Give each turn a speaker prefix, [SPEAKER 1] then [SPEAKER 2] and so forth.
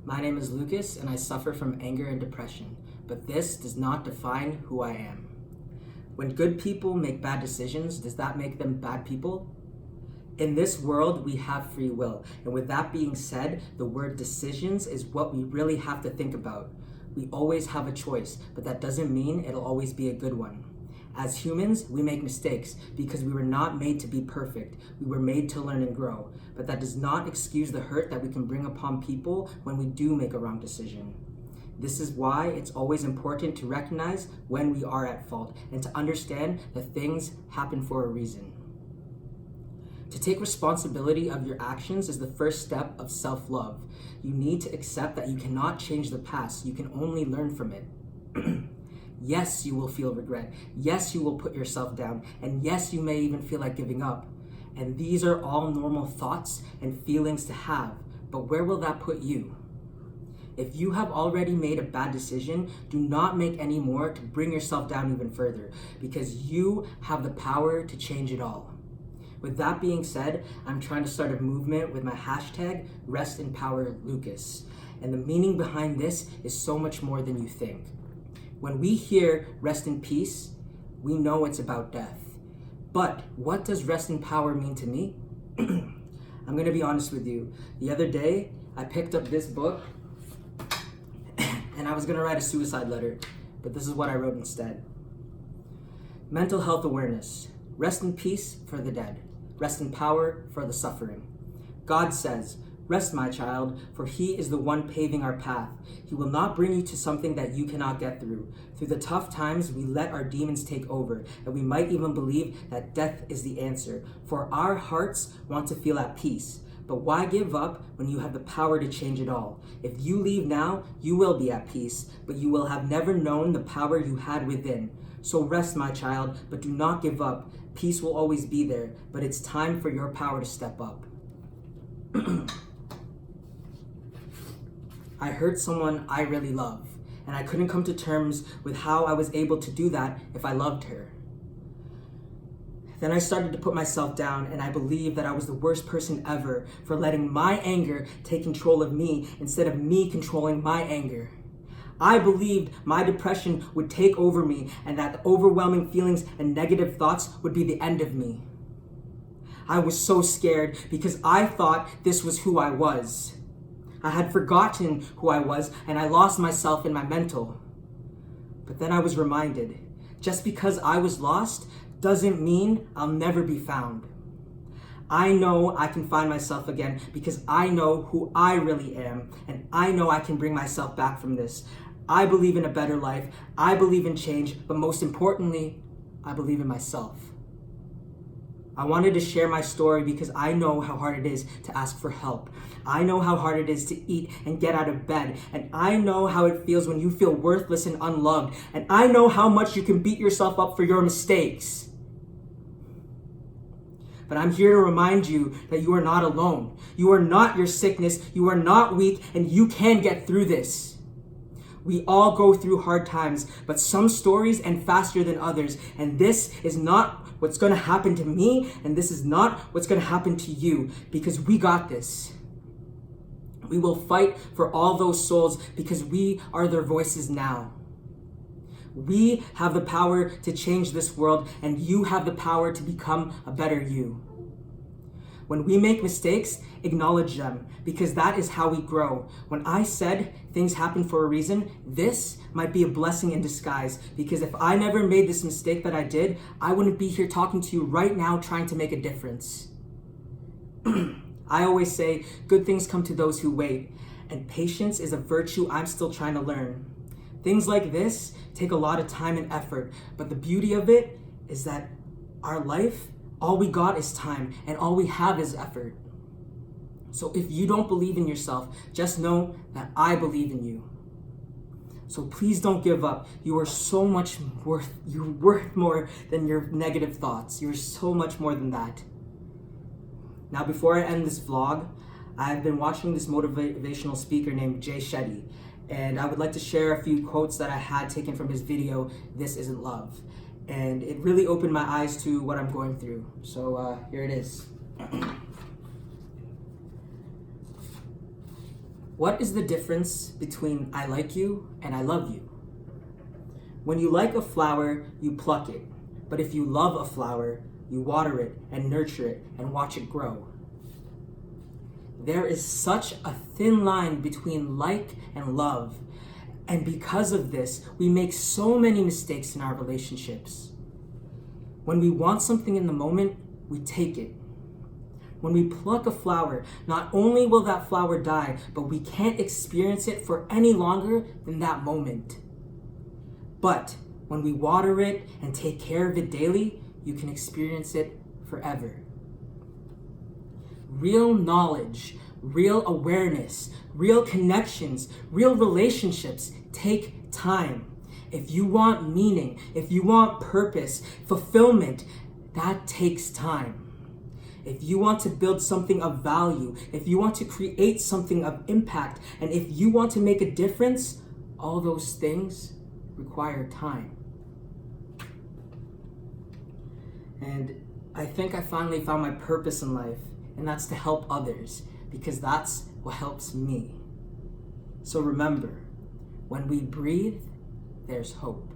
[SPEAKER 1] My name is Lucas and I suffer from anger and depression, but this does not define who I am. When good people make bad decisions, does that make them bad people? In this world, we have free will, and with that being said, the word decisions is what we really have to think about. We always have a choice, but that doesn't mean it'll always be a good one. As humans, we make mistakes because we were not made to be perfect. We were made to learn and grow. But that does not excuse the hurt that we can bring upon people when we do make a wrong decision. This is why it's always important to recognize when we are at fault and to understand that things happen for a reason. To take responsibility of your actions is the first step of self-love. You need to accept that you cannot change the past. You can only learn from it. Yes, you will feel regret. Yes, you will put yourself down. And yes, you may even feel like giving up. And these are all normal thoughts and feelings to have. But where will that put you? If you have already made a bad decision, do not make any more to bring yourself down even further, because you have the power to change it all. With that being said, I'm trying to start a movement with my hashtag #RestInPowerLucas. And the meaning behind this is so much more than you think. When we hear rest in peace, we know it's about death. But what does rest in power mean to me? I'm gonna be honest with you. The other day, I picked up this book and I was gonna write a suicide letter, but this is what I wrote instead. Mental health awareness. Rest in peace for the dead. Rest in power for the suffering. God says, "Rest, my child, for he is the one paving our path. He will not bring you to something that you cannot get through. Through the tough times, we let our demons take over, and we might even believe that death is the answer. For our hearts want to feel at peace. But why give up when you have the power to change it all? If you leave now, you will be at peace, but you will have never known the power you had within. So rest, my child, but do not give up. Peace will always be there, but it's time for your power to step up." I hurt someone I really love, and I couldn't come to terms with how I was able to do that if I loved her. Then I started to put myself down, and I believed that I was the worst person ever for letting my anger take control of me instead of me controlling my anger. I believed my depression would take over me and that the overwhelming feelings and negative thoughts would be the end of me. I was so scared because I thought this was who I was. I had forgotten who I was and I lost myself in my mental. But then I was reminded, just because I was lost doesn't mean I'll never be found. I know I can find myself again because I know who I really am, and I know I can bring myself back from this. I believe in a better life, I believe in change, but most importantly, I believe in myself. I wanted to share my story because I know how hard it is to ask for help. I know how hard it is to eat and get out of bed. And I know how it feels when you feel worthless and unloved. And I know how much you can beat yourself up for your mistakes. But I'm here to remind you that you are not alone. You are not your sickness. You are not weak, and you can get through this. We all go through hard times, but some stories end faster than others. And this is not what's going to happen to me, and this is not what's going to happen to you, because we got this. We will fight for all those souls because we are their voices now. We have the power to change this world, and you have the power to become a better you. When we make mistakes, acknowledge them, because that is how we grow. When I said things happen for a reason, this might be a blessing in disguise, because if I never made this mistake that I did, I wouldn't be here talking to you right now trying to make a difference. I always say, good things come to those who wait, and patience is a virtue I'm still trying to learn. Things like this take a lot of time and effort, but the beauty of it is that our life, all we got is time, and all we have is effort. So if you don't believe in yourself, just know that I believe in you. So please don't give up. You are so much you're worth more than your negative thoughts. You're so much more than that. Now, before I end this vlog, I've been watching this motivational speaker named Jayce, and I would like to share a few quotes that I had taken from his video, This Isn't Love. And it really opened my eyes to what I'm going through. So here it is. What is the difference between I like you and I love you? When you like a flower, you pluck it. But if you love a flower, you water it and nurture it and watch it grow. There is such a thin line between like and love. And because of this, we make so many mistakes in our relationships. When we want something in the moment, we take it. When we pluck a flower, not only will that flower die, but we can't experience it for any longer than that moment. But when we water it and take care of it daily, you can experience it forever. Real knowledge, real awareness, real connections, real relationships take time. If you want meaning, if you want purpose, fulfillment, that takes time. If you want to build something of value, if you want to create something of impact, and if you want to make a difference, all those things require time. And I think I finally found my purpose in life, and that's to help others, because that's what helps me. So remember, when we breathe, there's hope.